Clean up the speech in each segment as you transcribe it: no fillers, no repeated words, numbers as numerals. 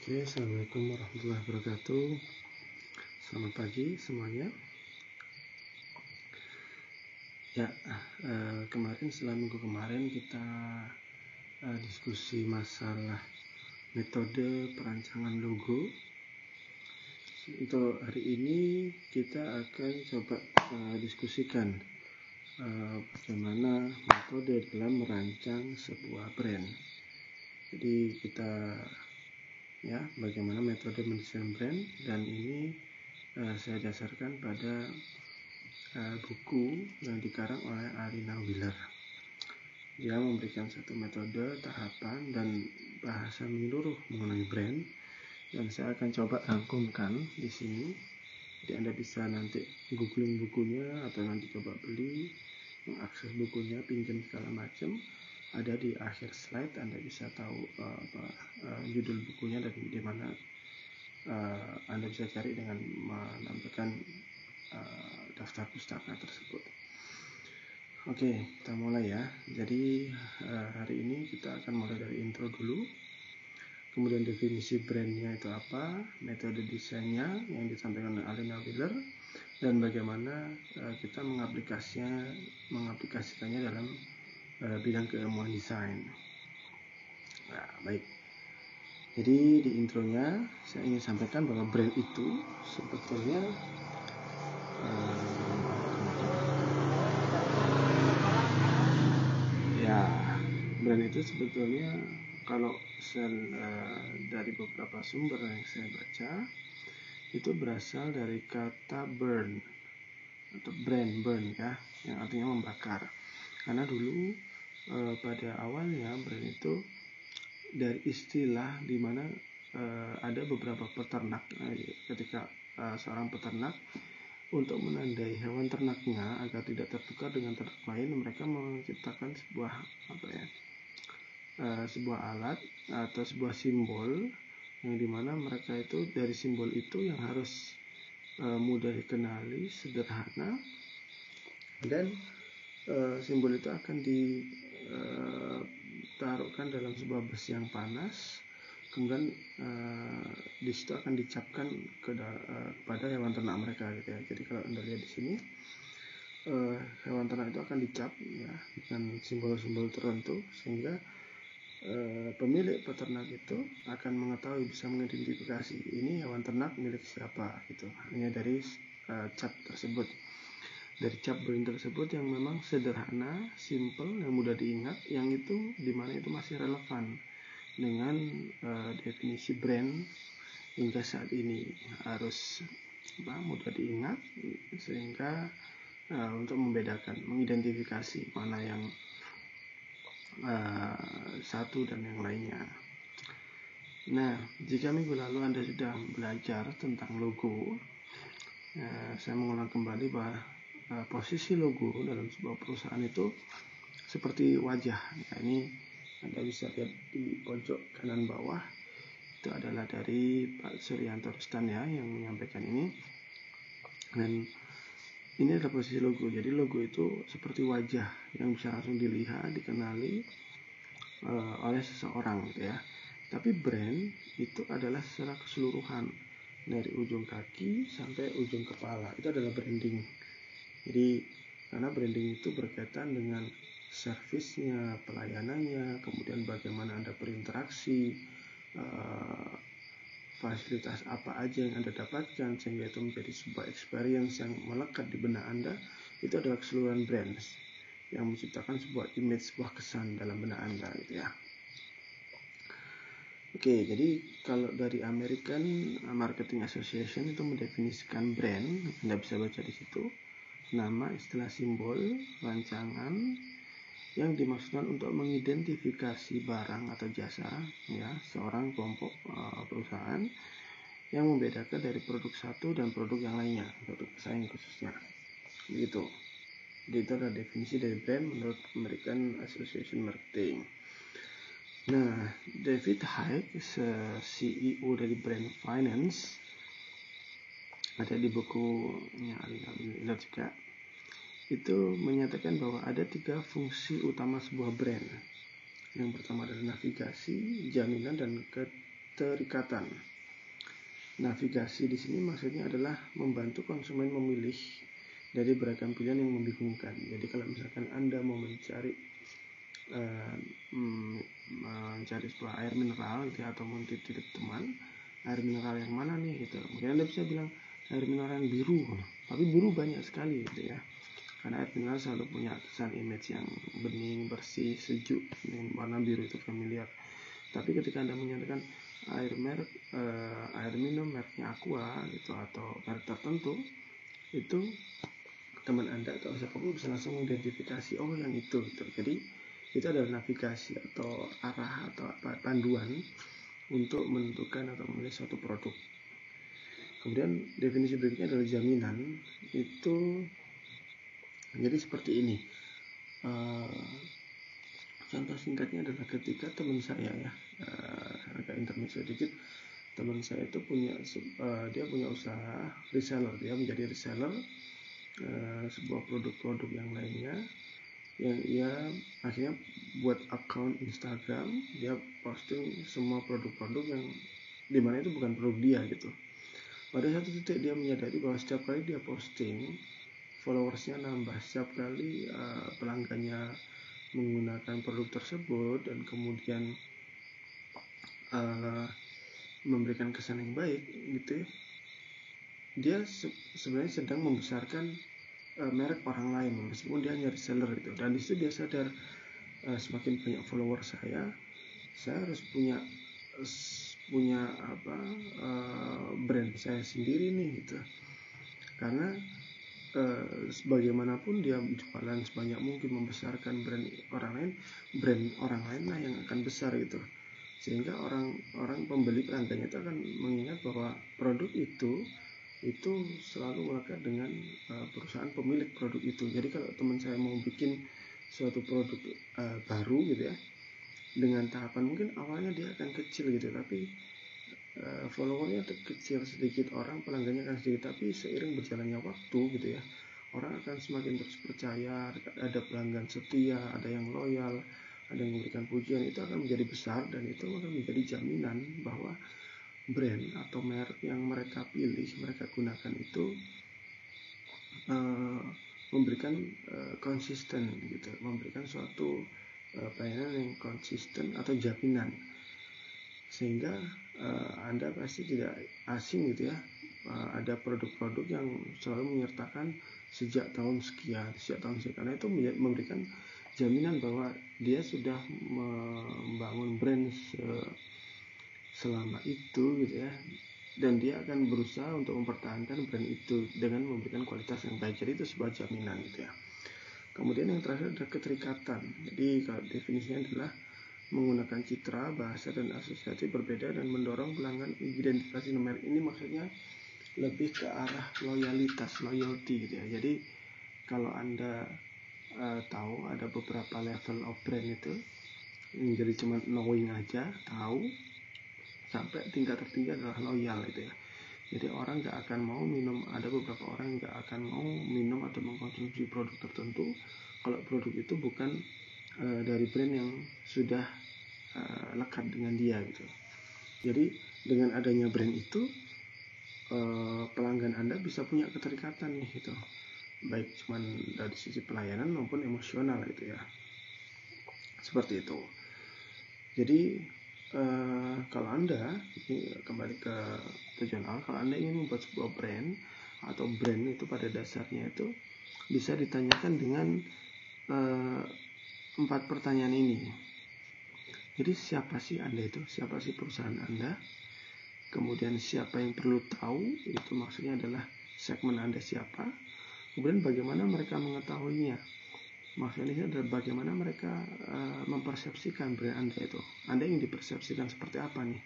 Oke, assalamualaikum warahmatullahi wabarakatuh. Selamat pagi semuanya. Ya, setelah minggu kemarin kita diskusi masalah metode perancangan logo. Untuk hari ini kita akan coba diskusikan bagaimana metode dalam merancang sebuah brand. Jadi bagaimana metode mendesain brand, dan ini saya dasarkan pada buku yang dikarang oleh Arina Wheeler. Dia memberikan satu metode, tahapan, dan bahasa menyeluruh mengenai brand, dan saya akan coba rangkumkan di sini. Jadi Anda bisa nanti googling bukunya atau nanti coba beli, mengakses bukunya, pinjam segala macam. Ada di akhir slide, Anda bisa tahu judul bukunya dan di mana Anda bisa cari dengan menampilkan daftar pustaka tersebut. Oke, kita mulai ya. Jadi hari ini kita akan mulai dari intro dulu, kemudian definisi brandnya itu apa, metode desainnya yang disampaikan oleh Arina Wheeler, dan bagaimana kita mengaplikasikannya dalam bidang keilmuan desain. Nah, baik. Jadi di intronya saya ingin sampaikan bahwa brand itu sebetulnya kalau dari beberapa sumber yang saya baca itu berasal dari kata burn atau burn ya, yang artinya membakar. Karena dulu pada awalnya brand itu dari istilah di mana ada beberapa peternak. Ketika seorang peternak untuk menandai hewan ternaknya agar tidak tertukar dengan ternak lain, mereka menciptakan sebuah alat atau sebuah simbol yang dimana mereka itu dari simbol itu yang harus mudah dikenali, sederhana, dan simbol itu akan ditaruhkan dalam sebuah besi yang panas, kemudian di situ akan dicapkan kepada hewan ternak mereka gitu ya. Jadi kalau Anda lihat di sini hewan ternak itu akan dicap ya dengan simbol-simbol tertentu, sehingga pemilik peternak itu akan mengetahui, bisa mengidentifikasi ini hewan ternak milik siapa gitu, hanya dari cap tersebut, dari cap brand tersebut yang memang sederhana, simple, yang mudah diingat, yang itu dimana itu masih relevan dengan definisi brand hingga saat ini, harus mudah diingat sehingga untuk membedakan, mengidentifikasi mana yang satu dan yang lainnya. Nah, jika minggu lalu Anda sudah belajar tentang logo, saya mengulang kembali bahwa posisi logo dalam sebuah perusahaan itu seperti wajah. Nah, ini Anda bisa lihat di pojok kanan bawah, itu adalah dari Pak Suryanto Rustan ya yang menyampaikan ini. Dan ini adalah posisi logo. Jadi logo itu seperti wajah yang bisa langsung dilihat, dikenali oleh seseorang gitu ya. Tapi brand itu adalah secara keseluruhan, dari ujung kaki sampai ujung kepala. Itu adalah branding. Jadi karena branding itu berkaitan dengan servisnya, pelayanannya, kemudian bagaimana Anda berinteraksi, fasilitas apa aja yang Anda dapatkan sehingga itu menjadi sebuah experience yang melekat di benak Anda. Itu adalah keseluruhan brands yang menciptakan sebuah image, sebuah kesan dalam benak Anda gitu ya. Oke, jadi kalau dari American Marketing Association itu mendefinisikan brand, Anda bisa baca di situ, nama, istilah, simbol, rancangan yang dimaksudkan untuk mengidentifikasi barang atau jasa ya seorang kelompok perusahaan yang membedakan dari produk satu dan produk yang lainnya, produk pesaing khususnya. Begitu. Jadi itu adalah definisi dari brand menurut American Association Marketing. Nah, David Hike, CEO dari Brand Finance, ada di bukunya Arina Wheeler juga, itu menyatakan bahwa ada 3 fungsi utama sebuah brand. Yang pertama adalah navigasi, jaminan, dan keterikatan. Navigasi di sini maksudnya adalah membantu konsumen memilih dari beragam pilihan yang membingungkan. Jadi kalau misalkan Anda mau mencari sebuah air mineral gitu ya, atau titip teman, air mineral yang mana nih gitu. Mungkin Anda bisa bilang air mineral yang biru, tapi biru banyak sekali gitu ya. Karena air mineral selalu punya kesan image yang bening, bersih, sejuk, dengan warna biru itu familiar. Tapi ketika Anda menyatakan air minum mereknya Aqua gitu atau merek tertentu, itu teman Anda atau siapapun bisa langsung mengidentifikasi oh yang itu gitu. Jadi itu adalah navigasi atau arah atau panduan untuk menentukan atau memilih suatu produk. Kemudian definisi berikutnya adalah jaminan. Itu jadi seperti ini. Contoh singkatnya adalah ketika teman saya ya, agak intermezzo sedikit, teman saya itu dia punya usaha reseller, dia menjadi reseller sebuah produk-produk yang lainnya, yang ia akhirnya buat account Instagram, dia posting semua produk-produk yang dimana itu bukan produk dia gitu. Pada satu titik dia menyadari bahwa setiap kali dia posting, followersnya nambah, setiap kali pelanggannya menggunakan produk tersebut dan kemudian memberikan kesan yang baik gitu ya, dia sebenarnya sedang membesarkan merek orang lain meskipun dia hanya reseller gitu. Dan disitu dia sadar semakin banyak follower saya harus punya brand saya sendiri nih gitu. Karena bagaimanapun dia jualan sebanyak mungkin, membesarkan brand orang lain lah yang akan besar gitu. Sehingga orang pembeli pelanggannya itu akan mengingat bahwa produk itu selalu melekat dengan perusahaan pemilik produk itu. Jadi kalau teman saya mau bikin suatu produk baru gitu ya, dengan tahapan mungkin awalnya dia akan kecil gitu, tapi followernya kecil sedikit, orang pelanggannya akan sedikit, tapi seiring berjalannya waktu gitu ya, orang akan semakin terus percaya, ada pelanggan setia, ada yang loyal, ada yang memberikan pujian, itu akan menjadi besar dan itu akan menjadi jaminan bahwa brand atau merek yang mereka pilih, mereka gunakan itu memberikan konsisten gitu, memberikan suatu pelayanan yang konsisten atau jaminan. Sehingga Anda pasti tidak asing gitu ya, ada produk-produk yang selalu menyertakan sejak tahun sekian, karena itu memberikan jaminan bahwa dia sudah membangun brand selama itu gitu ya, dan dia akan berusaha untuk mempertahankan brand itu dengan memberikan kualitas yang baik. Jadi itu sebuah jaminan gitu ya. Kemudian yang terakhir adalah keterikatan. Jadi kalau definisinya adalah menggunakan citra, bahasa, dan asosiasi berbeda dan mendorong pelanggan identifikasi merek. Ini maksudnya lebih ke arah loyalty gitu ya. Jadi kalau Anda tahu ada beberapa level of brand itu, jadi cuma knowing aja, tahu, sampai tingkat tertinggi adalah loyal gitu ya. Jadi orang nggak akan mau minum, ada beberapa orang nggak akan mau minum atau mengkonsumsi produk tertentu kalau produk itu bukan dari brand yang sudah lekat dengan dia gitu. Jadi dengan adanya brand itu pelanggan Anda bisa punya keterikatan nih gitu, baik cuman dari sisi pelayanan maupun emosional gitu ya, seperti itu. Jadi kalau Anda ini kembali ke tujuan awal, kalau Anda ingin membuat sebuah brand atau brand itu pada dasarnya itu bisa ditanyakan dengan 4 pertanyaan ini. Jadi siapa sih Anda itu? Siapa sih perusahaan Anda? Kemudian siapa yang perlu tahu? Itu maksudnya adalah segmen Anda siapa. Kemudian bagaimana mereka mengetahuinya? Maksudnya adalah bagaimana mereka mempersepsikan brand Anda itu. Anda ingin dipersepsikan seperti apa nih?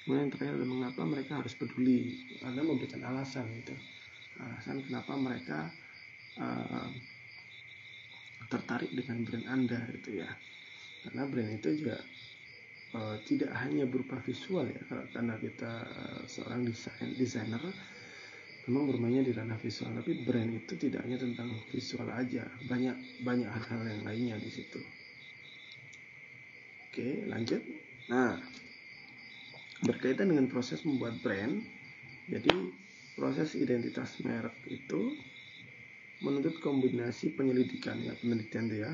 Kemudian yang terakhir adalah mengapa mereka harus peduli. Anda memberikan alasan itu. Alasan kenapa mereka tertarik dengan brand Anda gitu ya. Karena brand itu juga tidak hanya berupa visual ya, karena kita seorang desainer memang bermainnya di ranah visual, tapi brand itu tidak hanya tentang visual aja, banyak hal-hal yang lainnya di situ. Oke, lanjut. Nah, Berkaitan dengan proses membuat brand, jadi proses identitas merek itu menuntut kombinasi penyelidikan ya, penelitian ya,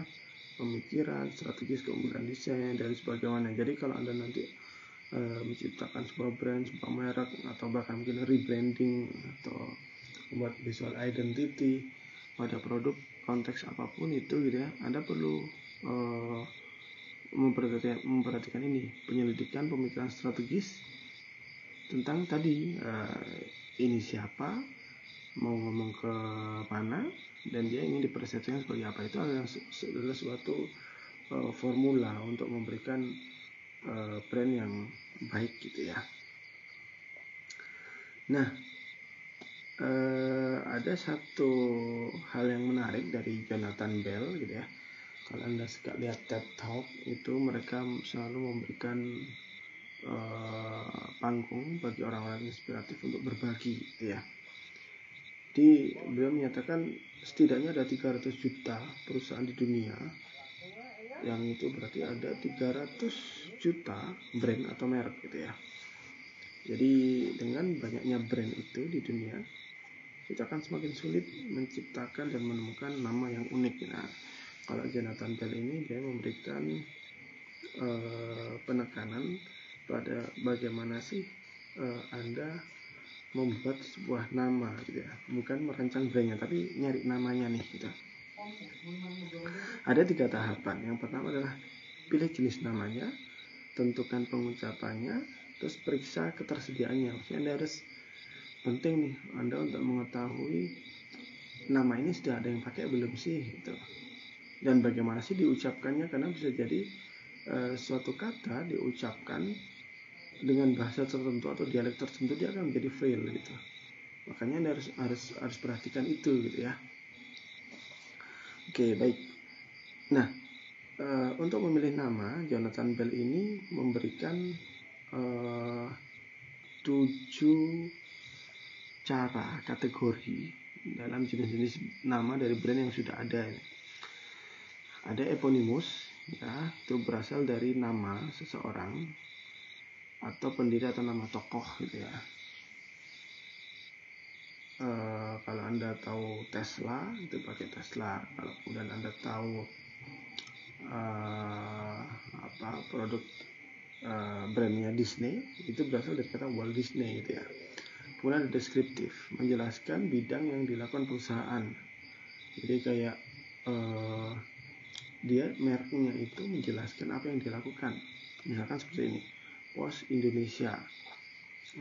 pemikiran, strategis, keunggulan desain dan sebagainya. Jadi kalau Anda nanti menciptakan sebuah brand, sebuah merek, atau bahkan mungkin rebranding atau membuat visual identity pada produk konteks apapun itu gitu ya, Anda perlu memperhatikan ini, penyelidikan, pemikiran strategis tentang tadi ini siapa, mau ngomong ke mana, dan dia ingin dipersepsikan sebagai apa. Itu adalah suatu formula untuk memberikan brand yang baik gitu ya. Nah, ada satu hal yang menarik dari Jonathan Bell gitu ya. Kalau Anda suka lihat TED Talk itu, mereka selalu memberikan panggung bagi orang-orang inspiratif untuk berbagi gitu ya. Beliau menyatakan setidaknya ada 300 juta perusahaan di dunia, yang itu berarti ada 300 juta brand atau merek gitu ya. Jadi dengan banyaknya brand itu di dunia, kita akan semakin sulit menciptakan dan menemukan nama yang unik. Nah, kalau Jonathan Bell ini dia memberikan penekanan pada bagaimana sih Anda membuat sebuah nama gitu ya, bukan merancang brandnya tapi nyari namanya nih gitu. Ada 3 tahapan. Yang pertama adalah pilih jenis namanya, tentukan pengucapannya, terus periksa ketersediaannya. Maksudnya Anda harus penting nih Anda untuk mengetahui nama ini sudah ada yang pakai belum sih gitu. Dan bagaimana sih diucapkannya, karena bisa jadi suatu kata diucapkan dengan bahasa tertentu atau dialek tertentu dia akan menjadi fail gitu. Makanya Anda harus perhatikan itu gitu ya. Oke, baik. Nah, untuk memilih nama, Jonathan Bell ini memberikan 7 cara kategori dalam jenis-jenis nama dari brand yang sudah ada. Ada eponymous, ya, itu berasal dari nama seseorang atau pendiri atau nama tokoh gitu ya. Kalau Anda tahu Tesla, itu pakai Tesla. Kalau kemudian Anda tahu produk brandnya Disney, itu berasal dari kata Walt Disney gitu ya. Kemudian ada deskriptif, menjelaskan bidang yang dilakukan perusahaan. Jadi kayak dia mereknya itu menjelaskan apa yang dilakukan. Misalkan seperti ini, Pos Indonesia,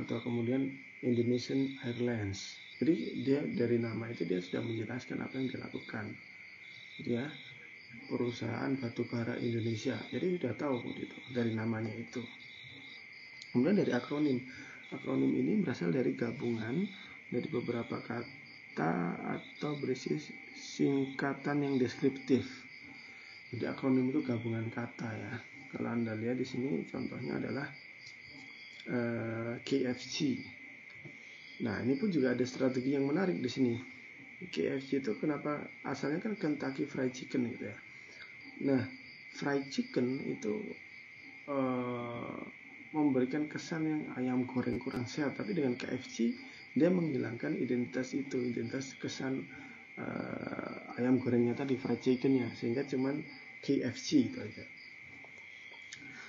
atau kemudian Indonesian Airlines. Jadi dia dari nama itu dia sudah menjelaskan apa yang dilakukan. Dia perusahaan batubara Indonesia. Jadi sudah tahu gitu dari namanya itu. Kemudian dari akronim. Akronim ini berasal dari gabungan dari beberapa kata atau berisi singkatan yang deskriptif. Jadi akronim itu gabungan kata ya. Kalau Anda lihat di sini contohnya adalah KFC. Nah, ini pun juga ada strategi yang menarik di sini. KFC itu kenapa asalnya kan Kentucky Fried Chicken gitu ya. Nah, fried chicken itu memberikan kesan yang ayam goreng kurang sehat, tapi dengan KFC dia menghilangkan identitas itu, identitas kesan ayam gorengnya tadi, fried chickennya, sehingga cuman KFC itu aja.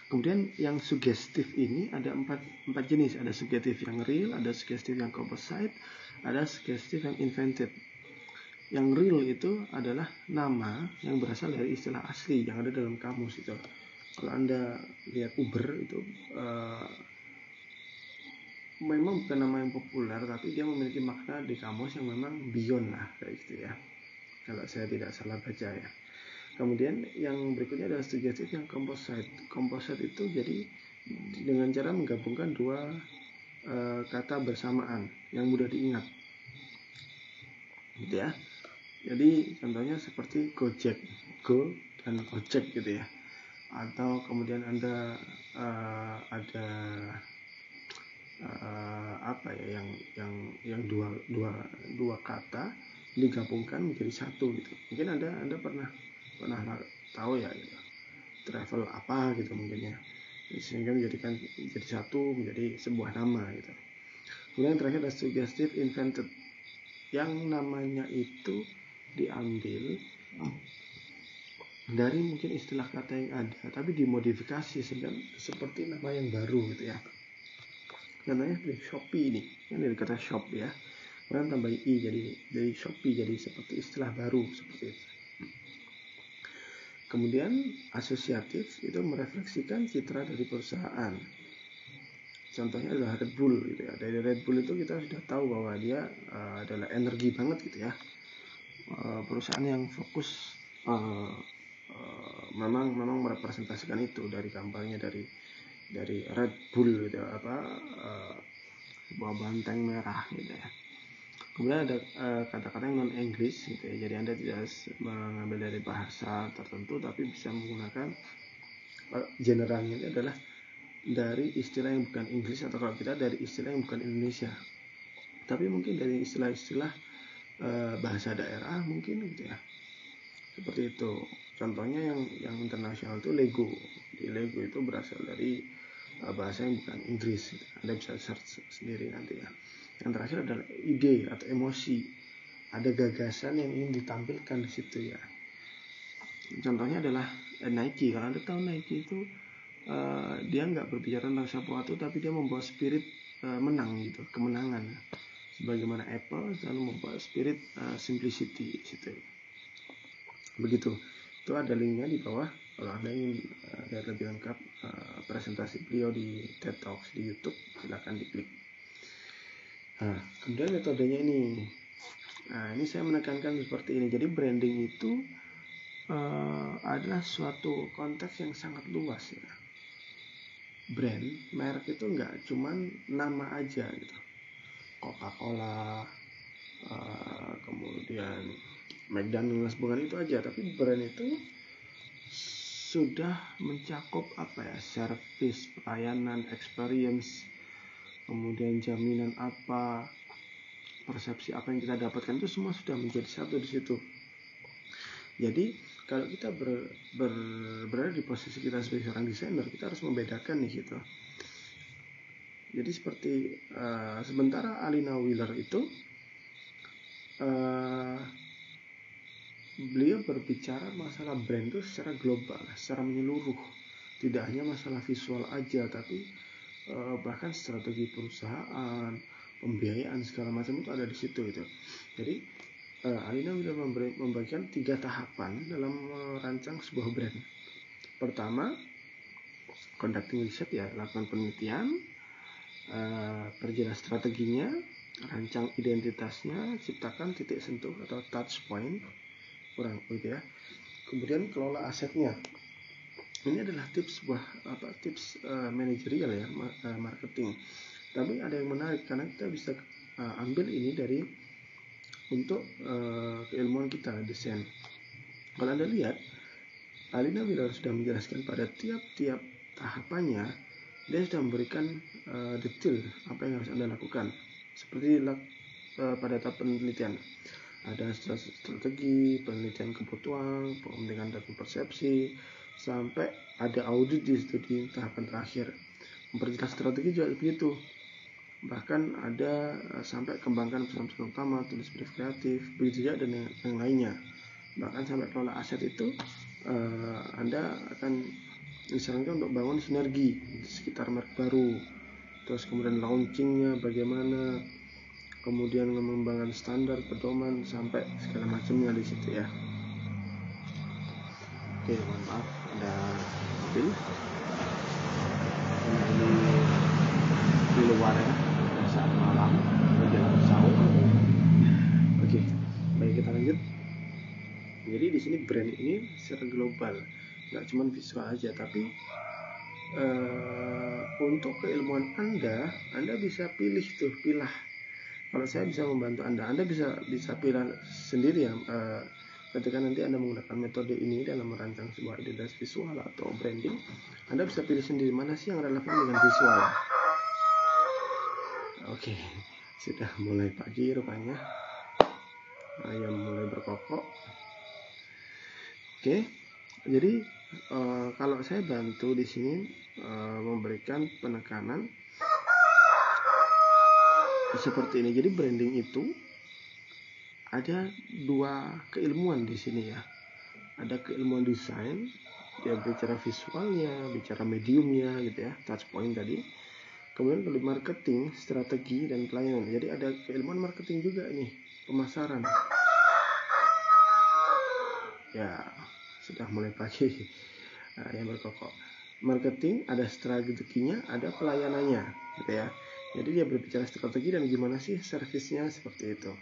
Kemudian yang sugestif ini ada empat jenis. Ada sugestif yang real, ada sugestif yang composite, ada sugestif yang invented. Yang real itu adalah nama yang berasal dari istilah asli yang ada dalam kamus itu. Kalau Anda lihat Uber itu memang bukan nama yang populer, tapi dia memiliki makna di kamus yang memang beyond lah kayak gitu ya. Kalau saya tidak salah baca ya. Kemudian yang berikutnya adalah sugestif yang composite. Composite itu jadi dengan cara menggabungkan 2 kata bersamaan yang mudah diingat, gitu ya. Jadi contohnya seperti Gojek, Go dan Ojek gitu ya. Atau kemudian Anda ada yang dua kata digabungkan menjadi satu gitu. Mungkin Anda pernah tahu ya gitu. Travel apa gitu mungkin ya. sehingga menjadi satu, menjadi sebuah nama gitu. Kemudian yang terakhir ada suggestive invented, yang namanya itu diambil dari mungkin istilah kata yang ada tapi dimodifikasi seperti nama yang baru gitu ya. Namanya seperti Shopee ini, yang dari kata shop ya, kemudian tambah i jadi dari Shopee, jadi seperti istilah baru seperti itu. Kemudian asosiatif itu merefleksikan citra dari perusahaan. Contohnya adalah Red Bull gitu ya. Dari Red Bull itu kita sudah tahu bahwa dia adalah energi banget gitu ya. Perusahaan yang fokus memang merepresentasikan itu dari kampanye dari Red Bull gitu ya, sebuah banteng merah gitu ya. Kemudian ada kata-kata yang non English gitu ya. Jadi Anda tidak mengambil dari bahasa tertentu tapi bisa menggunakan generalnya itu adalah dari istilah yang bukan Inggris, atau kalau kita dari istilah yang bukan Indonesia. Tapi mungkin dari istilah-istilah bahasa daerah mungkin gitu ya. Seperti itu. Contohnya yang internasional itu Lego. Di Lego itu berasal dari bahasa yang bukan Inggris. Anda bisa search sendiri nanti ya. Yang terakhir adalah ide atau emosi. Ada gagasan yang ingin ditampilkan di situ ya. Contohnya adalah Nike. Kalau Anda tahu Nike itu dia nggak berbicara tentang sesuatu, tapi dia membawa spirit menang gitu, kemenangan. Sebagaimana Apple selalu membawa spirit simplicity situ. Begitu. Itu ada linknya di bawah kalau Anda ingin lihat lebih lengkap presentasi beliau di TED Talks di YouTube, silakan diklik. Nah, kemudian metodenya ini. Nah, ini saya menekankan seperti ini. Jadi branding itu adalah suatu konteks yang sangat luas ya. Brand, merek itu nggak cuman nama aja gitu. Coca-Cola, kemudian McDonald's, bukan itu aja, tapi brand itu sudah mencakup service, pelayanan, experience, kemudian jaminan apa, persepsi apa yang kita dapatkan, itu semua sudah menjadi satu di situ. Jadi kalau kita berada di posisi kita sebagai seorang desainer, kita harus membedakan nih gitu. Jadi seperti sementara Alina Wheeler itu beliau berbicara masalah brand itu secara global, secara menyeluruh, tidak hanya masalah visual aja, tapi bahkan strategi perusahaan, pembiayaan segala macam itu ada di situ itu. Jadi Alina Wheeler membagikan 3 tahapan dalam merancang sebuah brand. Pertama, conducting research ya, lakukan penelitian, perjelas strateginya, rancang identitasnya, ciptakan titik sentuh atau touch point, kurang gitu ya. Kemudian kelola asetnya. Ini adalah tips manajerial ya, marketing. Tapi ada yang menarik karena kita bisa ambil ini untuk keilmuan kita desain. Kalau Anda lihat, Alina Wheeler sudah menjelaskan pada tiap-tiap tahapannya, dia sudah memberikan detail apa yang harus Anda lakukan. Seperti pada tahap penelitian, ada strategi, penelitian kebutuhan, pengembangan data persepsi, sampai ada audit di studi tahapan terakhir. Memperjelas strategi juga begitu. Bahkan ada sampai kembangkan pesan-pesan utama, tulis brief kreatif, begitu juga dan yang lainnya. Bahkan sampai kelola aset itu Anda akan disarankan untuk bangun sinergi di sekitar merek baru. Terus kemudian launchingnya bagaimana, kemudian mengembangkan standar, pedoman, sampai segala macamnya di situ ya. Oke, mohon maaf ada mobil di luar ya, saat malam menjelang sahur. Oke, baik, kita lanjut. Jadi di sini brand ini secara global, nggak cuma visual aja, tapi untuk keilmuan Anda bisa pilah. Kalau saya bisa membantu Anda bisa pilih sendiri ya. Ketika nanti Anda menggunakan metode ini dalam merancang sebuah identitas visual atau branding, Anda bisa pilih sendiri mana sih yang relevan dengan visual. Oke, sudah mulai pagi rupanya. Ayam mulai berkokok. Oke, jadi kalau saya bantu di sini memberikan penekanan seperti ini. Jadi branding itu ada dua keilmuan di sini ya. Ada keilmuan desain, dia bicara visualnya, bicara mediumnya gitu ya, touch point tadi. Kemudian kalau marketing, strategi dan pelayanan. Jadi ada keilmuan marketing juga nih, pemasaran. Ya, sudah mulai pagi yang berkokok. Marketing ada strateginya, ada pelayanannya gitu ya. Jadi dia berbicara strategi dan gimana sih servisnya seperti itu.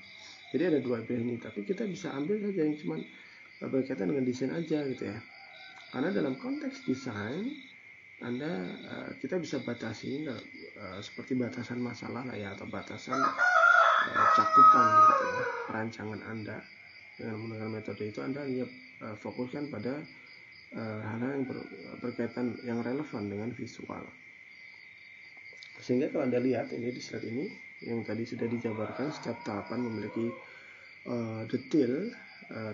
Jadi ada dua ini, tapi kita bisa ambil saja yang cuma berkaitan dengan desain aja gitu ya. Karena dalam konteks desain kita bisa batasi seperti batasan masalah lah ya, atau batasan cakupan gitu ya, perancangan Anda dengan menggunakan metode itu. Anda hanya fokuskan pada hal-hal yang berkaitan yang relevan dengan visual. Sehingga kalau Anda lihat ini di slide ini yang tadi sudah dijabarkan, setiap tahapan memiliki detail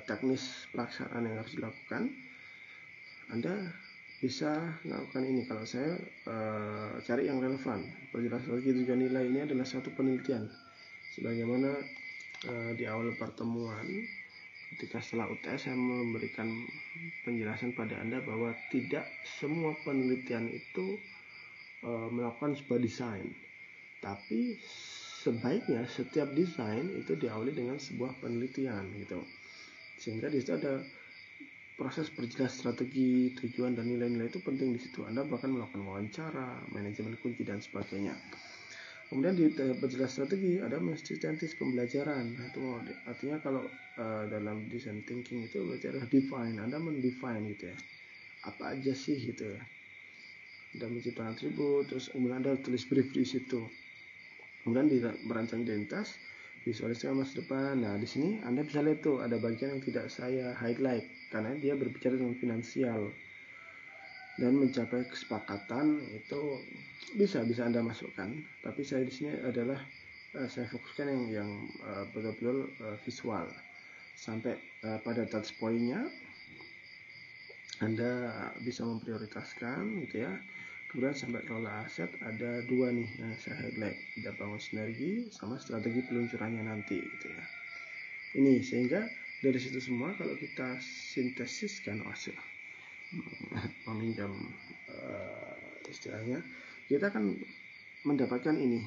teknis pelaksanaan yang harus dilakukan. Anda bisa melakukan ini. Kalau saya cari yang relevan, perjelas lagi tujuan nilai ini adalah satu penelitian. Sebagaimana di awal pertemuan, ketika setelah UTS saya memberikan penjelasan pada Anda bahwa tidak semua penelitian itu melakukan sebuah desain, tapi sebaiknya setiap desain itu diawali dengan sebuah penelitian gitu. Sehingga di situ ada proses perjelas strategi, tujuan dan nilai-nilai itu penting di situ. Anda bahkan melakukan wawancara, manajemen kunci dan sebagainya. Kemudian di perjelas strategi ada sistematis pembelajaran. Nah, itu artinya kalau dalam design thinking itu berarti adalah define. Anda mendefine gitu ya. Apa aja sih gitu ya. Anda menciptakan atribut, terus kemudian Anda tulis brief di situ. Kemudian di merancang identitas, visualisasi masa depan. Nah, di sini Anda bisa lihat tuh ada bagian yang tidak saya highlight karena dia berbicara tentang finansial. Dan mencapai kesepakatan itu bisa Anda masukkan. Tapi saya di sini adalah saya fokuskan yang betul-betul visual. Sampai pada touch point-nya Anda bisa memprioritaskan gitu ya. Kemudian sampai kelola aset ada dua nih yang saya highlight, ada bangun sinergi sama strategi peluncurannya nanti gitu ya. Ini sehingga dari situ semua kalau kita sintesiskan meminjam istilahnya, kita akan mendapatkan ini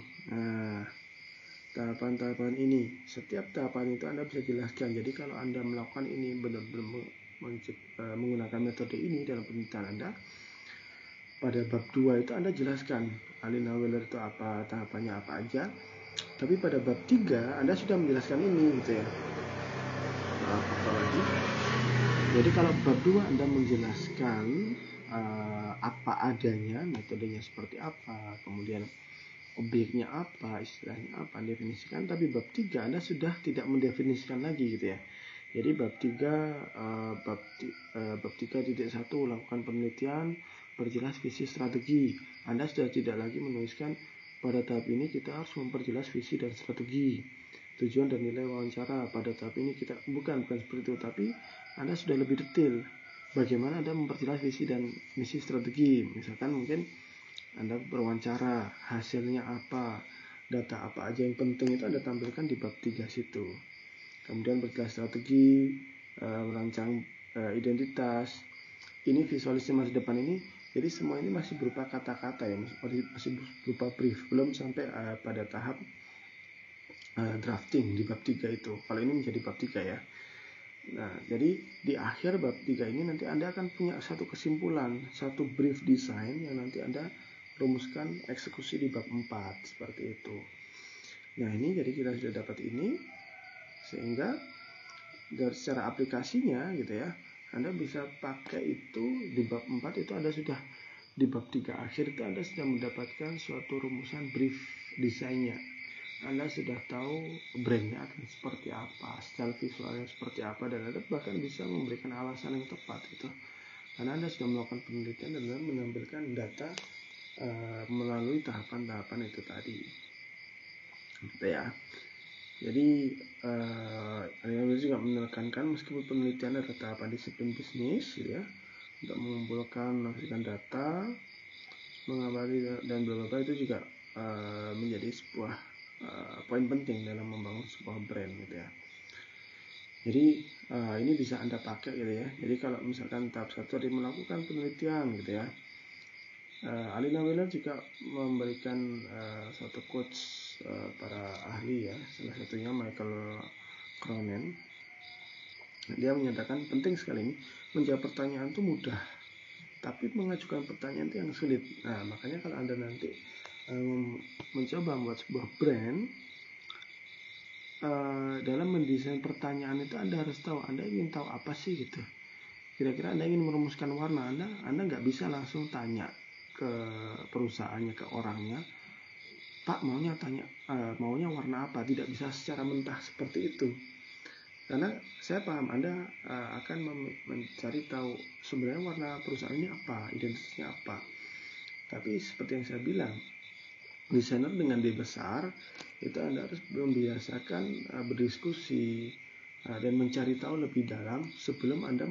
tahapan-tahapan ini. Setiap tahapan itu Anda bisa jelaskan. Jadi kalau Anda melakukan ini benar-benar menggunakan metode ini dalam penelitian Anda, pada bab 2 itu Anda jelaskan Alina Wheeler itu apa, tahapannya apa aja. Tapi pada bab 3 Anda sudah menjelaskan ini gitu ya. Apa lagi? Jadi kalau bab 2 Anda menjelaskan apa adanya, metodenya seperti apa, kemudian objeknya apa, istilahnya apa, definisikan. Tapi bab 3 Anda sudah tidak mendefinisikan lagi gitu ya. Jadi bab 3 bab 3.1 lakukan penelitian, perjelas visi strategi. Anda sudah tidak lagi menuliskan pada tahap ini kita harus memperjelas visi dan strategi, tujuan dan nilai wawancara. Pada tahap ini kita bukan seperti itu, tapi Anda sudah lebih detail bagaimana Anda memperjelas visi dan misi strategi. Misalkan mungkin Anda berwawancara, hasilnya apa, data apa aja yang penting itu Anda tampilkan di bab 3 situ. Kemudian perjelas strategi, merancang identitas. Ini visualisasi masa depan ini. Jadi semua ini masih berupa kata-kata ya, masih berupa brief, belum sampai pada tahap drafting di bab 3 itu. Kalau ini menjadi bab 3 ya. Nah, jadi di akhir bab 3 ini nanti Anda akan punya satu kesimpulan, satu brief design yang nanti Anda rumuskan eksekusi di bab 4 seperti itu. Nah, ini jadi kita sudah dapat ini, sehingga dari secara aplikasinya gitu ya, Anda bisa pakai itu di bab 4 itu. Anda sudah di bab 3 akhir itu Anda sudah mendapatkan suatu rumusan brief desainnya. Anda sudah tahu brandnya akan seperti apa, style visualnya seperti apa, dan Anda bahkan bisa memberikan alasan yang tepat itu. Karena Anda sudah melakukan penelitian dan mengambilkan data melalui tahapan-tahapan itu tadi. Gitu ya. Jadi Alina juga menekankan meskipun penelitian adalah tahapan disiplin bisnis ya, untuk mengumpulkan menafsirkan data, mengamati dan bla bla bla itu juga menjadi sebuah poin penting dalam membangun sebuah brand gitu ya. Jadi ini bisa Anda pakai gitu ya. Jadi kalau misalkan tahap 1 tadi melakukan penelitian gitu ya, Alina Wheeler juga memberikan satu quotes para ahli ya, salah satunya Michael Cronin. Dia menyatakan penting sekali menjawab pertanyaan itu mudah, tapi mengajukan pertanyaan itu yang sulit. Nah, makanya kalau Anda nanti mencoba membuat sebuah brand, dalam mendesain pertanyaan itu Anda harus tahu Anda ingin tahu apa sih gitu. Kira-kira Anda ingin merumuskan warna, Anda nggak bisa langsung tanya ke perusahaannya, ke orangnya, Pak maunya warna apa. Tidak bisa secara mentah seperti itu. Karena saya paham Anda akan mencari tahu sebenarnya warna perusahaan ini apa, identitasnya apa. Tapi seperti yang saya bilang, desainer dengan D besar itu Anda harus membiasakan berdiskusi dan mencari tahu lebih dalam sebelum Anda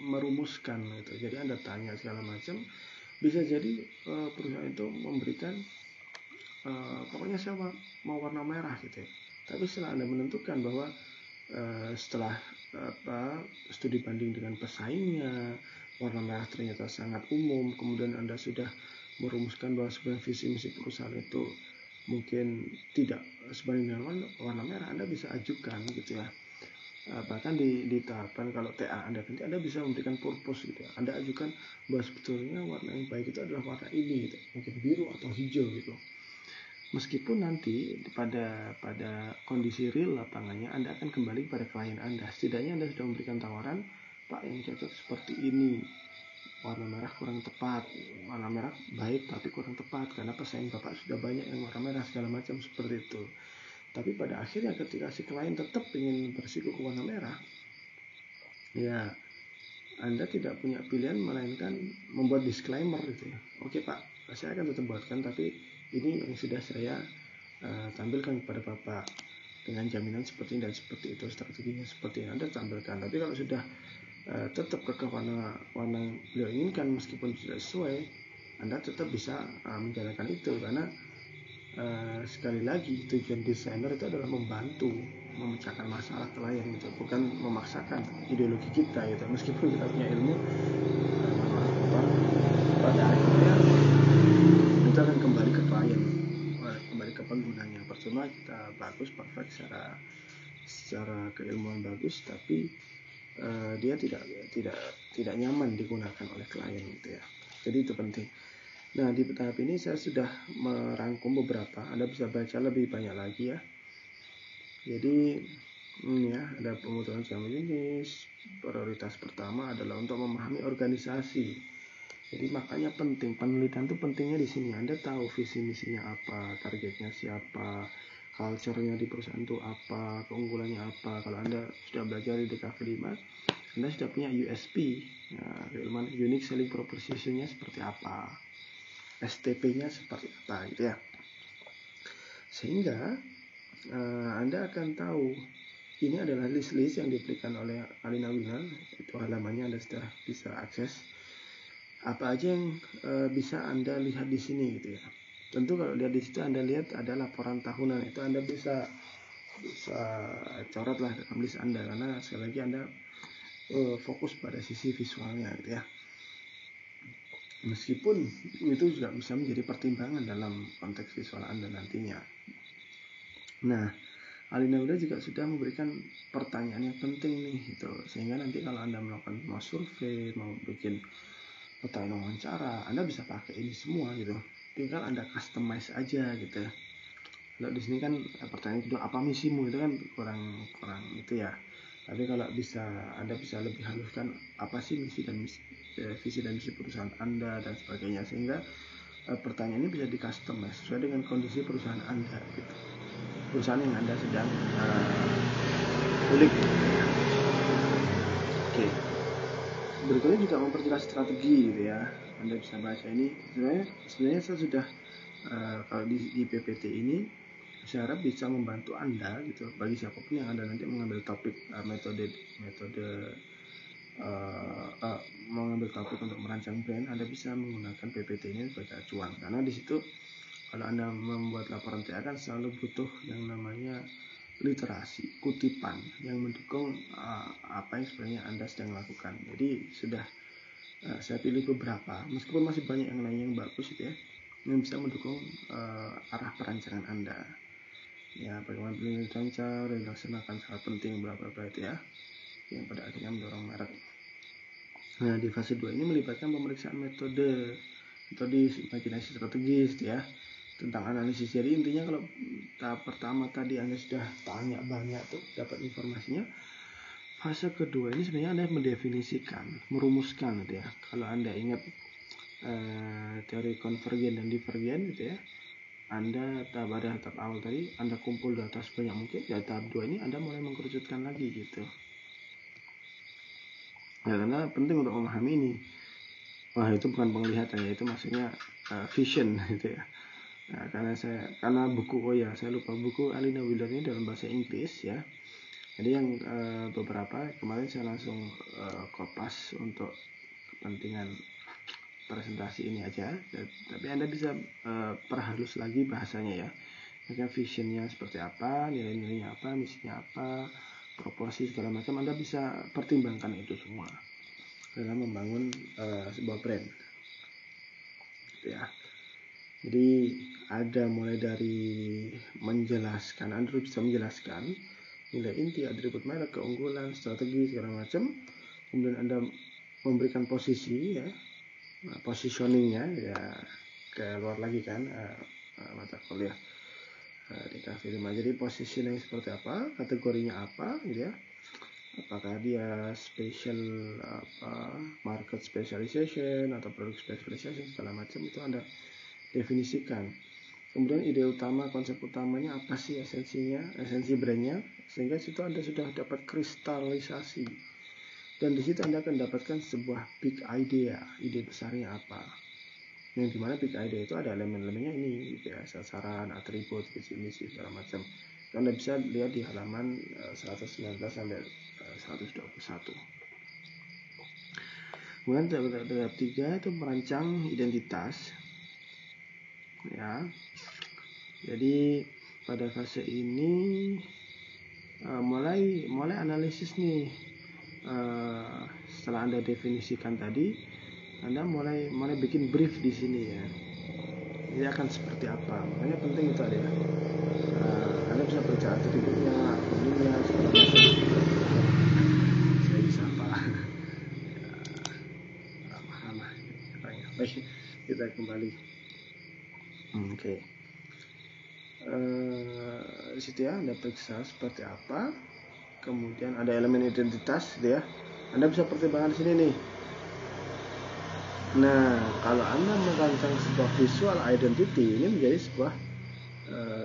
merumuskan gitu. Jadi Anda tanya segala macam, bisa jadi perusahaan itu memberikan pokoknya saya mau warna merah gitu ya. Tapi setelah Anda menentukan bahwa setelah studi banding dengan pesaingnya, warna merah ternyata sangat umum, kemudian Anda sudah merumuskan bahwa sebenarnya visi misi perusahaan itu mungkin tidak sebanding dengan warna merah, Anda bisa ajukan gitu ya. Bahkan di tahapan kalau TA Anda nanti Anda bisa memberikan purpose gitu ya. Anda ajukan bahwa sebetulnya warna yang baik itu adalah warna ini gitu, mungkin biru atau hijau gitu. Meskipun nanti pada kondisi real lapangannya Anda akan kembali pada klien Anda. Setidaknya Anda sudah memberikan tawaran, Pak yang cocok seperti ini. Warna merah kurang tepat, warna merah baik tapi kurang tepat karena pesaing Bapak sudah banyak yang warna merah segala macam seperti itu. Tapi pada akhirnya ketika si klien tetap ingin bersiku ke warna merah, ya Anda tidak punya pilihan melainkan membuat disclaimer gitu ya. Oke Pak, saya akan tetap buatkan tapi ini yang sudah saya tampilkan kepada Bapak dengan jaminan seperti ini dan seperti itu, strateginya seperti yang Anda tampilkan. Tapi kalau sudah tetap ke warna yang beliau inginkan meskipun tidak sesuai, Anda tetap bisa menjalankan itu karena sekali lagi tujuan desainer itu adalah membantu memecahkan masalah klien gitu, bukan memaksakan ideologi kita gitu. Meskipun kita punya ilmu, pada akhirnya kita akan kembali ke klien, kembali ke penggunanya. Percuma kita bagus, perfect secara keilmuan bagus, tapi dia tidak nyaman digunakan oleh klien gitu ya. Jadi itu penting. Nah, di tahap ini saya sudah merangkum beberapa. Anda bisa baca lebih banyak lagi ya. Jadi ini ya, ada pemutusan sama jenis. Prioritas pertama adalah untuk memahami organisasi. Jadi makanya penting, penelitian itu pentingnya di sini. Anda tahu visi misinya apa, targetnya siapa, culture-nya di perusahaan itu apa, keunggulannya apa. Kalau Anda sudah belajar di DKV 5, Anda sudah punya USP, unique selling proposition-nya seperti apa, STP-nya seperti apa gitu ya. Sehingga Anda akan tahu ini adalah list-list yang diberikan oleh Alina Wheeler, itu halamannya Anda sudah bisa akses. Apa aja yang bisa Anda lihat di sini gitu ya. Tentu kalau lihat di situ Anda lihat ada laporan tahunan, itu Anda bisa coret lah dalam list Anda karena sekali lagi Anda fokus pada sisi visualnya gitu ya. Meskipun itu juga bisa menjadi pertimbangan dalam konteks visual Anda nantinya. Nah, Alina Wheeler juga sudah memberikan pertanyaan yang penting nih gitu. Sehingga nanti kalau Anda melakukan mau survei, mau bikin pertanyaan wawancara, Anda bisa pakai ini semua gitu. Tinggal Anda customize aja gitu. Kalau di sini kan pertanyaan kedua, apa misimu, itu kan kurang itu ya. Tapi kalau Anda bisa lebih haluskan apa sih visi dan misi perusahaan Anda dan sebagainya, sehingga pertanyaan ini bisa di-customize sesuai dengan kondisi perusahaan Anda gitu. Perusahaan yang Anda sedang kulik. Oke. Berikutnya juga memperjelas strategi gitu ya. Anda bisa baca ini. Sebenarnya saya sudah kalau di PPT ini saya harap bisa membantu Anda gitu, bagi siapapun yang Anda nanti mengambil topik metode mengambil topik untuk merancang brand, Anda bisa menggunakan PPT ini sebagai acuan, karena di situ kalau Anda membuat laporan TA kan selalu butuh yang namanya literasi, kutipan yang mendukung apa yang sebenarnya Anda sedang lakukan. Jadi sudah saya pilih beberapa, meskipun masih banyak yang lain yang bagus itu ya, yang bisa mendukung arah perancangan Anda. Ya, bagaimana pelindungan lancar dan dilaksanakan sangat penting bla bla bla itu ya, yang pada akhirnya mendorong merek. Nah, di fase 2 ini melibatkan pemeriksaan metode imajinasi strategis ya, tentang analisis. Jadi intinya kalau tahap pertama tadi Anda sudah tanya banyak tuh, dapat informasinya. Fase kedua ini sebenarnya Anda mendefinisikan, merumuskan gitu ya. Kalau Anda ingat teori konvergen dan divergen gitu ya, Anda pada tahap awal tadi Anda kumpul data sebanyak mungkin. Ya, tahap 2 ini Anda mulai mengkerucutkan lagi gitu. Ya, karena penting untuk memahami ini. Wah, itu bukan penglihatan ya, itu maksudnya vision gitu ya. Nah, karena buku saya lupa buku Alina Wheeler ini dalam bahasa Inggris ya. Jadi yang beberapa kemarin saya langsung kopas untuk kepentingan presentasi ini aja. Tapi Anda bisa perhalus lagi bahasanya ya. Maka visionnya seperti apa, nilai-nilainya apa, misinya apa, proporsi segala macam. Anda bisa pertimbangkan itu semua dalam membangun sebuah brand. Gitu ya. Jadi ada mulai dari menjelaskan, Anda bisa menjelaskan nilai inti, atribut merek, keunggulan, strategi segala macam. Kemudian Anda memberikan posisi ya, positioningnya ya, keluar lagi kan mata kuliah di KV5. Jadi positioning seperti apa, kategorinya apa gitu ya. Apakah dia special market specialization atau product specialization segala macam, itu Anda definisikan. Kemudian ide utama, konsep utamanya apa sih, esensi brandnya, sehingga situ Anda sudah dapat kristalisasi. Dan di situ Anda akan dapatkan sebuah big idea, ide besarnya apa. Yang dimana big idea itu ada elemen-elemennya ini gitu ya, sasaran, atribut, visi misi segala macam. Anda bisa lihat di halaman 119 sampai 121. Kemudian tahap 3 itu merancang identitas. Ya, jadi pada fase ini mulai analisis nih. Setelah Anda definisikan tadi, Anda mulai bikin brief di sini ya. Ini akan seperti apa? Makanya penting itu ada ya. Anda bisa baca atributnya, akunnya, segala macam. Saya bisa apa? Ramah-ramah. Baik, kita kembali. Oke. Di situ ya Anda periksa seperti apa. Kemudian ada elemen identitas gitu ya. Anda bisa pertimbangkan di sini nih. Nah, kalau Anda merancang sebuah visual identity, ini menjadi sebuah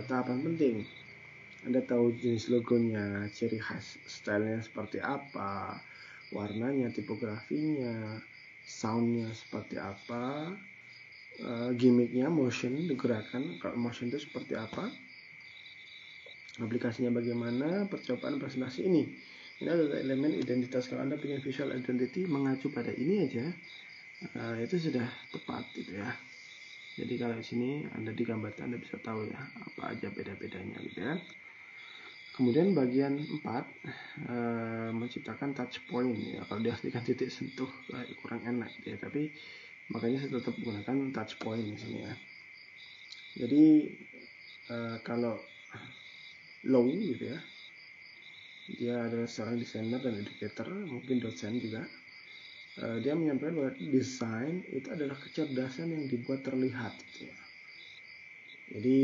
tahapan penting. Anda tahu jenis logonya, ciri khas stylenya seperti apa, warnanya, tipografinya, soundnya seperti apa, gimmicknya, motion, gerakan, kalau motion itu seperti apa, aplikasinya bagaimana, percobaan presentasi ini. Ini adalah elemen identitas. Kalau Anda punya visual identity mengacu pada ini aja, itu sudah tepat gitu ya. Jadi kalau di sini Anda digambarkan, Anda bisa tahu ya apa aja beda-bedanya gitu ya. Kemudian bagian 4 menciptakan touch point ya. Kalau diartikan titik sentuh kurang enak gitu ya, tapi makanya saya tetap menggunakan touch point di sini ya. Jadi kalau Low gitu ya, dia adalah seorang desainer dan educator, mungkin dosen juga. Dia menyampaikan bahwa desain itu adalah kecerdasan yang dibuat terlihat gitu ya. Jadi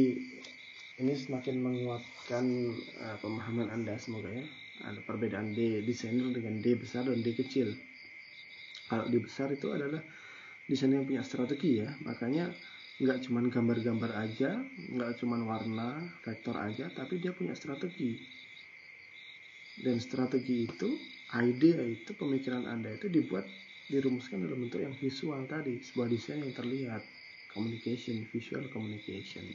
ini semakin menguatkan pemahaman Anda semoga ya. Ada perbedaan D desainer dengan D besar dan D kecil. Kalau D besar itu adalah desainer yang punya strategi ya, makanya nggak cuma gambar-gambar aja, nggak cuma warna vektor aja, tapi dia punya strategi. Dan strategi itu, ide itu, pemikiran Anda itu dirumuskan dalam bentuk yang visual tadi, sebuah desain yang terlihat, communication, visual communication.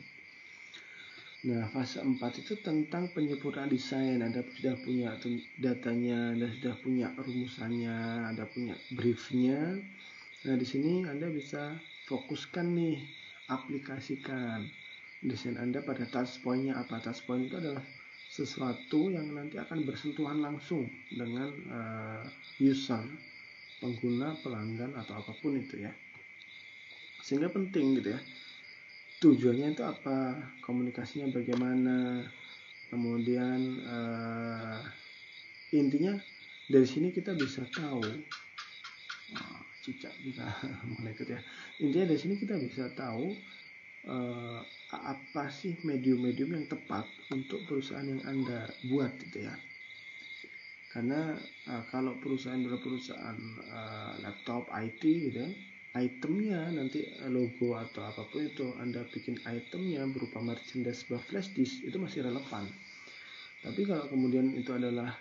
Nah, fase 4 itu tentang penyempurnaan desain. Anda sudah punya datanya, Anda sudah punya rumusannya, Anda punya briefnya. Nah, di sini Anda bisa fokuskan nih, aplikasikan desain Anda pada touch point-nya apa. Touch point itu adalah sesuatu yang nanti akan bersentuhan langsung dengan user, pengguna, pelanggan, atau apapun itu ya. Sehingga penting gitu ya. Tujuannya itu apa, komunikasinya bagaimana, kemudian intinya dari sini kita bisa tahu cicak kita mulai ikut ya. Intinya dari sini kita bisa tahu apa sih medium-medium yang tepat untuk perusahaan yang Anda buat gitu ya. Karena kalau perusahaan laptop IT gitu ya, itemnya nanti logo atau apapun itu Anda bikin itemnya berupa merchandise sebuah flash disk, itu masih relevan. Tapi kalau kemudian itu adalah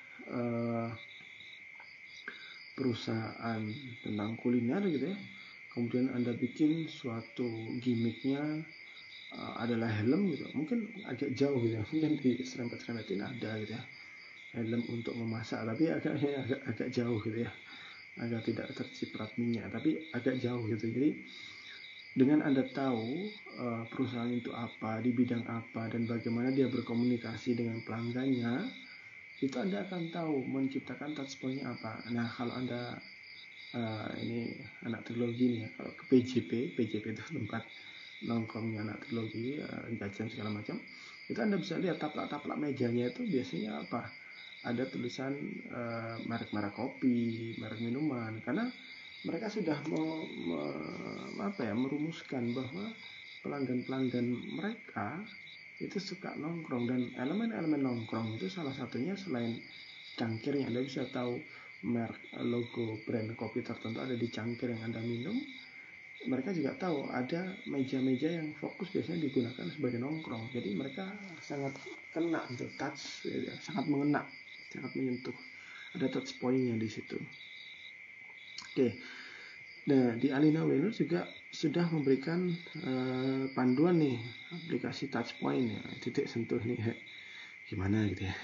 perusahaan tentang kuliner gitu ya, kemudian Anda bikin suatu gimmicknya adalah helm gitu, mungkin agak jauh gitu ya, mungkin di serempet-serempetin ada gitu ya, helm untuk memasak, tapi agak jauh gitu ya, agak tidak terciprat minyak, tapi agak jauh gitu. Jadi dengan Anda tahu perusahaan itu apa, di bidang apa, dan bagaimana dia berkomunikasi dengan pelanggannya, itu Anda akan tahu menciptakan touch point-nya apa. Nah, kalau Anda ini anak teknologi nih ya, kalau ke PJP itu tempat nongkrongnya anak teknologi, jajan segala macam, itu Anda bisa lihat taplak-taplak mejanya itu biasanya apa, ada tulisan merek-merek kopi, merek minuman, karena mereka sudah merumuskan bahwa pelanggan-pelanggan mereka itu suka nongkrong, dan elemen-elemen nongkrong itu salah satunya selain cangkirnya, Anda bisa tahu merek, logo brand kopi tertentu ada di cangkir yang Anda minum. Mereka juga tahu ada meja-meja yang fokus biasanya digunakan sebagai nongkrong. Jadi mereka sangat kena untuk touch, sangat mengena, sangat menyentuh. Ada touch point-nya di situ. Oke. Nah, di Alina Wenus juga sudah memberikan panduan nih, aplikasi touch point ya, titik sentuh nih. Gimana gitu ya.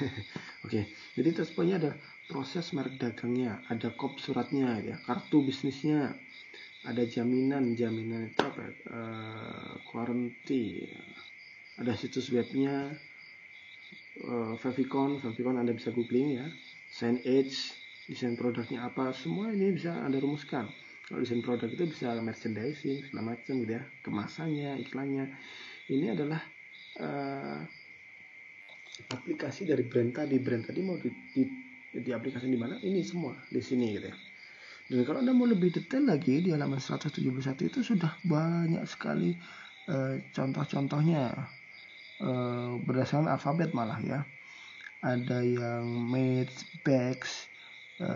Oke, jadi touch point-nya ada proses merek dagangnya, ada kop suratnya ya, kartu bisnisnya, ada jaminan itu apa? Warranty, ada situs webnya, favicon Anda bisa googling ya, sign age, desain produknya apa, semua ini bisa Anda rumuskan. Kalau desain produk itu bisa merchandising segala macam gitu ya, kemasannya, iklannya. Ini adalah aplikasi dari brand tadi mau di aplikasi di mana, ini semua di sini gitu ya. Dan kalau Anda mau lebih detail lagi, di halaman 171 itu sudah banyak sekali contoh-contohnya berdasarkan alfabet malah ya. Ada yang made bags,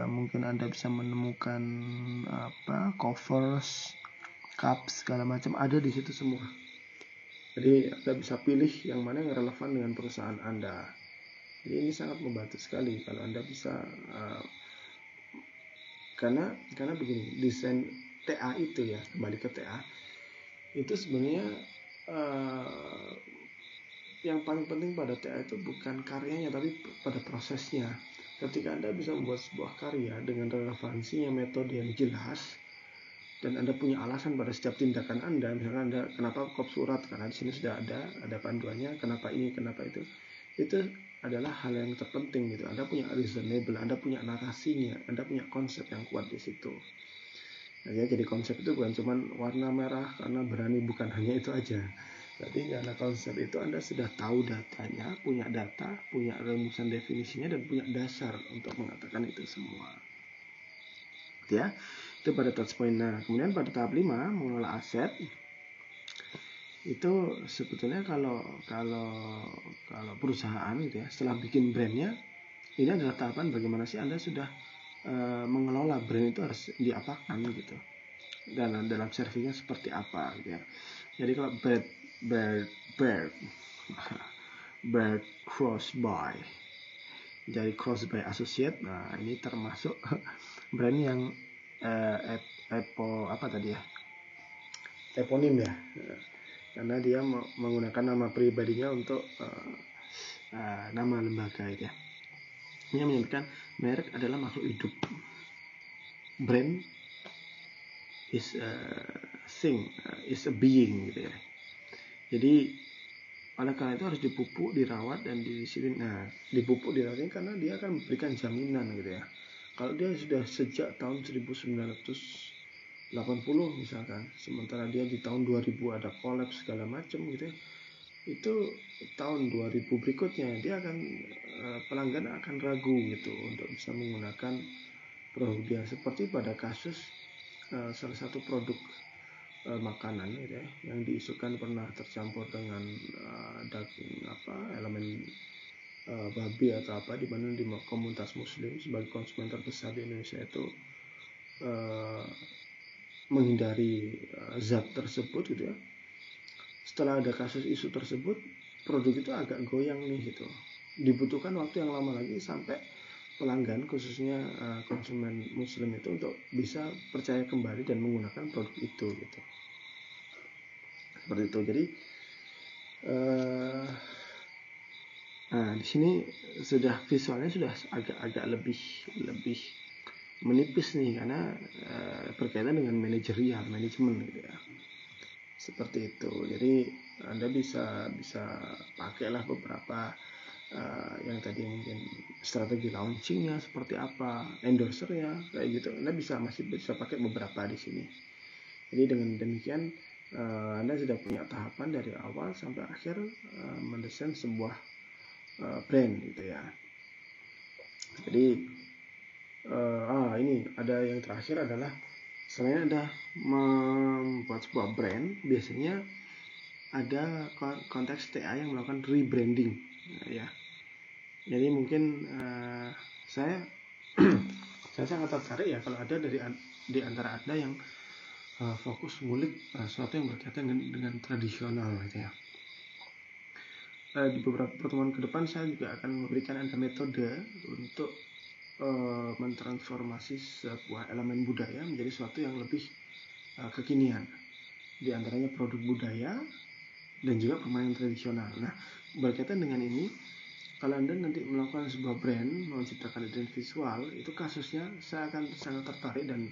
mungkin Anda bisa menemukan covers, cups segala macam, ada di situ semua. Jadi Anda bisa pilih yang mana yang relevan dengan perusahaan Anda. Jadi ini sangat membantu sekali kalau Anda bisa karena begini, desain TA itu ya, kembali ke TA itu sebenarnya yang paling penting pada TA itu bukan karyanya tapi pada prosesnya. Ketika Anda bisa membuat sebuah karya dengan relevansinya, metode yang jelas, dan Anda punya alasan pada setiap tindakan Anda, misalkan Anda kenapa kop surat, karena di sini sudah ada panduannya, kenapa ini, kenapa itu adalah hal yang terpenting gitu. Anda punya reasonable, Anda punya narasinya, Anda punya konsep yang kuat di situ. Nah, ya, jadi konsep itu bukan cuma warna merah karena berani, bukan hanya itu aja. Berarti karena konsep itu Anda sudah tahu datanya, punya data, punya rumusan definisinya, dan punya dasar untuk mengatakan itu semua. Ya, itu pada touch point. Nah, kemudian pada tahap 5 mengelola aset. Itu sebetulnya kalau perusahaan gitu ya, setelah bikin brandnya, ini adalah tahapan bagaimana sih Anda sudah mengelola brand itu harus diapakan gitu, dan dalam servingnya seperti apa gitu ya. Jadi kalau Bird cross by, jadi cross by associate, nah ini termasuk brand yang eponim ya. karena dia menggunakan nama pribadinya untuk nama lembaga gitu ya. Ini menyebutkan merek adalah makhluk hidup. Brand is a thing, is a being gitu ya. Jadi oleh karena itu harus dipupuk, dirawat dan disiplin. Nah, dipupuk dirawat ini karena dia akan memberikan jaminan gitu ya. Kalau dia sudah sejak tahun 1980 misalkan, sementara dia di tahun 2000 ada kolaps segala macam gitu ya, itu tahun 2000 berikutnya dia akan pelanggan akan ragu gitu untuk bisa menggunakan produk dia, seperti pada kasus salah satu produk makanan gitu ya, yang diisukan pernah tercampur dengan daging elemen babi atau apa, di mana di komunitas muslim sebagai konsumen terbesar di Indonesia itu menghindari zat tersebut gitu ya. Setelah ada kasus isu tersebut, produk itu agak goyang nih gitu. Dibutuhkan waktu yang lama lagi sampai pelanggan, khususnya konsumen muslim itu, untuk bisa percaya kembali dan menggunakan produk itu gitu. Seperti itu. Jadi di sini sudah visualnya sudah agak lebih menipis nih, karena berkaitan dengan manajemen gitu ya. Seperti itu. Jadi Anda bisa pakailah beberapa yang tadi mungkin strategi launchingnya seperti apa, endorsernya kayak gitu. Anda masih bisa pakai beberapa di sini. Jadi dengan demikian Anda sudah punya tahapan dari awal sampai akhir mendesain sebuah brand gitu ya. Jadi ini ada yang terakhir adalah, selain Anda membuat sebuah brand, biasanya ada konteks TA yang melakukan rebranding ya. Jadi mungkin saya sangat tertarik ya kalau ada di antara Anda yang fokus ngulik sesuatu yang berkaitan dengan tradisional gitu ya. Di beberapa pertemuan ke depan saya juga akan memberikan Anda metode untuk mentransformasi sebuah elemen budaya menjadi sesuatu yang lebih kekinian. Di antaranya produk budaya dan juga permainan tradisional. Nah, berkaitan dengan ini, kalau Anda nanti melakukan sebuah brand, menciptakan identitas visual, itu kasusnya saya akan sangat tertarik, dan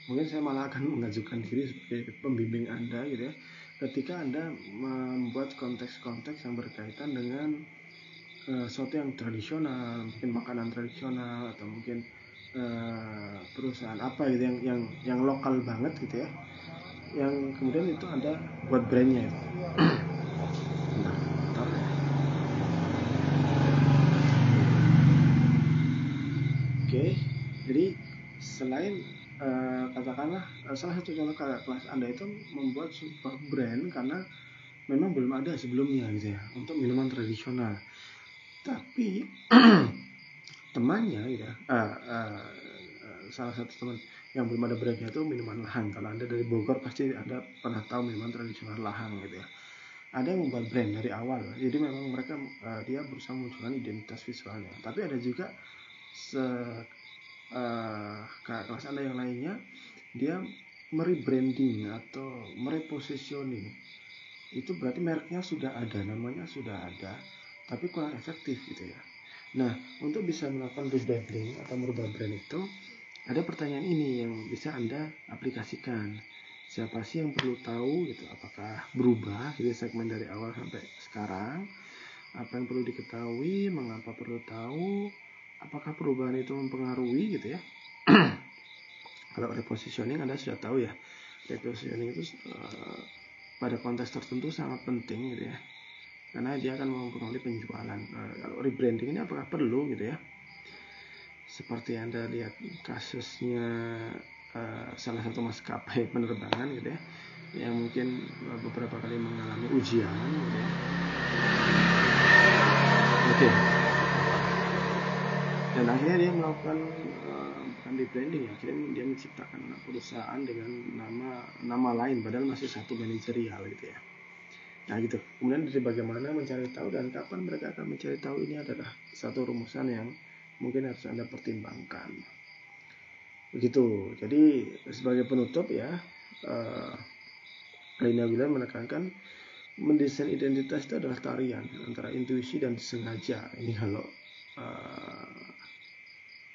mungkin saya malah akan mengajukan diri sebagai pembimbing Anda gitu ya, ketika Anda membuat konteks-konteks yang berkaitan dengan sesuatu yang tradisional, mungkin makanan tradisional, atau mungkin perusahaan apa gitu yang lokal banget gitu ya, yang kemudian itu Anda buat brandnya itu. Oke, jadi selain katakanlah salah satu contoh kelas Anda itu membuat sebuah brand karena memang belum ada sebelumnya gitu ya untuk minuman tradisional, tapi temannya gitu ya, salah satu teman yang belum ada brandnya itu minuman Lahang. Kalau Anda dari Bogor pasti Anda pernah tahu minuman tradisional Lahang gitu ya. Ada yang membuat brand dari awal, jadi memang mereka dia berusaha memunculkan identitas visualnya. Tapi ada juga kelas Anda yang lainnya, dia merebranding atau merepositioning. Itu berarti mereknya sudah ada, namanya sudah ada, tapi kurang efektif gitu ya. Nah, untuk bisa melakukan rebranding atau merubah brand itu, ada pertanyaan ini yang bisa Anda aplikasikan. Siapa sih yang perlu tahu gitu? Apakah berubah gitu segmen dari awal sampai sekarang? Apa yang perlu diketahui? Mengapa perlu tahu? Apakah perubahan itu mempengaruhi gitu ya? Kalau repositioning Anda sudah tahu ya. Repositioning itu pada konteks tertentu sangat penting gitu ya, karena dia akan mempengaruhi penjualan. Kalau rebranding ini apakah perlu gitu ya? Seperti Anda lihat kasusnya salah satu maskapai penerbangan gitu ya, yang mungkin beberapa kali mengalami ujian gitu ya. Oke. Dan akhirnya dia melakukan bukan rebranding ya, akhirnya dia menciptakan perusahaan dengan nama lain padahal masih satu manajerial gitu ya. Nah gitu. Kemudian dari bagaimana mencari tahu dan kapan mereka akan mencari tahu, ini adalah satu rumusan yang mungkin harus Anda pertimbangkan. Begitu. Jadi sebagai penutup ya, Alina Wheeler menekankan mendesain identitas itu adalah tarian antara intuisi dan sengaja. Ini kalau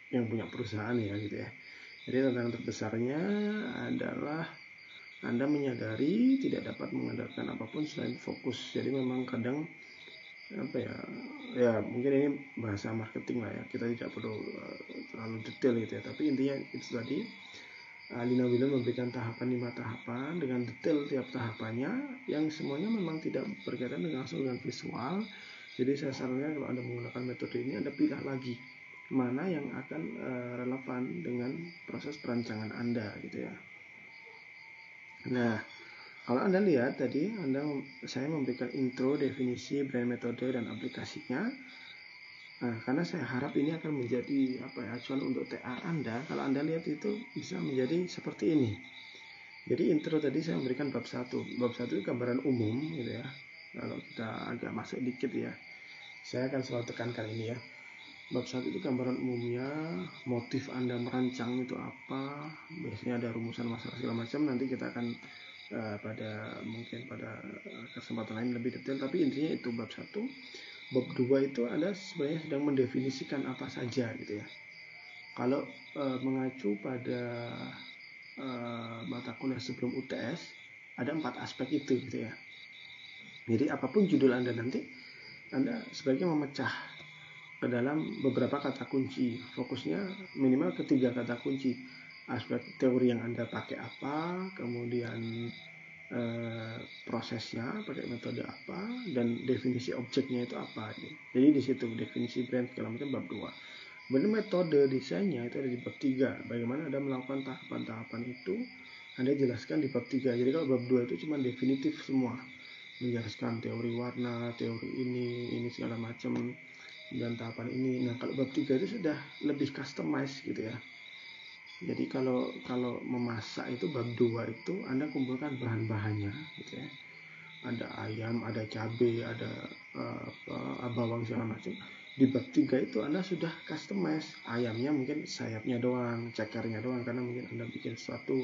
yang punya perusahaan ya gitu ya. Jadi tantangan terbesarnya adalah Anda menyadari tidak dapat mengandalkan apapun selain fokus. Jadi memang kadang ya mungkin ini bahasa marketing lah ya, kita tidak perlu terlalu detail gitu ya, tapi intinya itu tadi. Lina Wheeler memberikan 5 tahapan dengan detail tiap tahapannya, yang semuanya memang tidak berkaitan langsung dengan visual. Jadi saya sarankan kalau Anda menggunakan metode ini, Anda pilih lagi mana yang akan relevan dengan proses perancangan Anda gitu ya. Nah, kalau Anda lihat tadi, saya memberikan intro, definisi, brand, metode, dan aplikasinya. Nah, karena saya harap ini akan menjadi acuan untuk TA Anda. Kalau Anda lihat itu bisa menjadi seperti ini. Jadi intro tadi saya memberikan bab 1. Bab 1 itu gambaran umum gitu ya. Kalau kita agak masuk dikit ya, saya akan selalu tekankan ini ya. Bab 1 itu gambaran umumnya, motif Anda merancang itu apa, biasanya ada rumusan masalah segala macam. Nanti kita akan pada kesempatan lain lebih detail, tapi intinya itu bab 1. Bab 2 itu Anda sebenarnya sedang mendefinisikan apa saja gitu ya. Kalau mengacu pada mata kuliah sebelum UTS, ada 4 aspek itu gitu ya. Jadi apapun judul Anda nanti, Anda sebaiknya memecah ke dalam beberapa kata kunci. Fokusnya minimal ke 3 kata kunci. Aspek teori yang Anda pakai apa, kemudian prosesnya pakai metode apa, dan definisi objeknya itu apa. Jadi di situ definisi brand segala macam bab 2. Kemudian metode desainnya itu ada di bab 3. Bagaimana Anda melakukan tahapan-tahapan itu Anda jelaskan di bab 3. Jadi kalau bab 2 itu cuma definitif semua, menjelaskan teori warna, teori ini segala macam, dan tahapan ini. Nah, kalau bab 3 itu sudah lebih customize gitu ya. Jadi kalau memasak itu bab 2 itu Anda kumpulkan bahan-bahannya gitu ya. Ada ayam, ada cabai, ada bawang segala macam. Di bab 3 itu Anda sudah customize. Ayamnya mungkin sayapnya doang, cekernya doang, karena mungkin Anda bikin suatu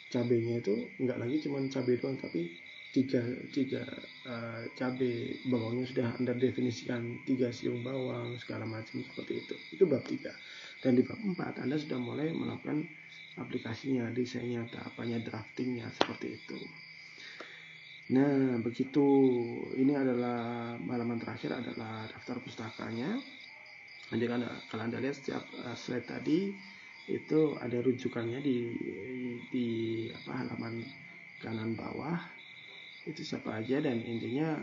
cabainya itu enggak lagi cuma cabai doang, tapi tiga cabai, bawangnya sudah Anda definisikan 3 siung bawang segala macam seperti itu. Itu bab 3. Dan di bab 4 Anda sudah mulai melakukan aplikasinya, desainnya, tahapannya, draftingnya seperti itu. Nah, begitu. Ini adalah halaman terakhir adalah daftar pustakanya. Nanti kalau Anda lihat setiap slide tadi itu ada rujukannya di halaman kanan bawah. Itu siapa aja, dan intinya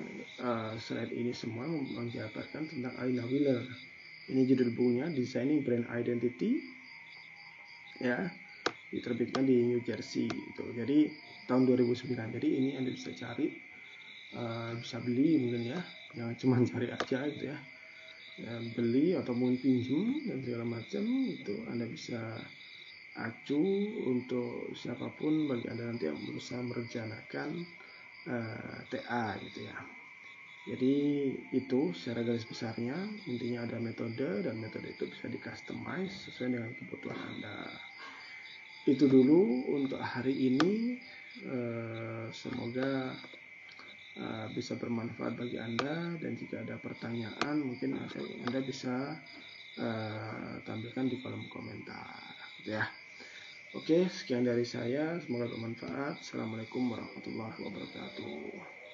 slide ini semua menjabarkan tentang Lina Wheeler. Ini judul bukunya, Designing Brand Identity, ya, diterbitkan di New Jersey itu. Jadi tahun 2009. Jadi ini Anda bisa cari, bisa beli mungkin ya, jangan cuma cari aja gitu ya. Beli ataupun pinjam dan segala macam, itu Anda bisa acu untuk siapapun bagi Anda nanti yang berusaha merencanakan TA gitu ya. Jadi itu secara garis besarnya, intinya ada metode, dan metode itu bisa di customize sesuai dengan kebutuhan Anda. Itu dulu untuk hari ini. Semoga bisa bermanfaat bagi Anda, dan jika ada pertanyaan mungkin Anda bisa tampilkan di kolom komentar ya. Oke, sekian dari saya, semoga bermanfaat. Assalamualaikum warahmatullahi wabarakatuh.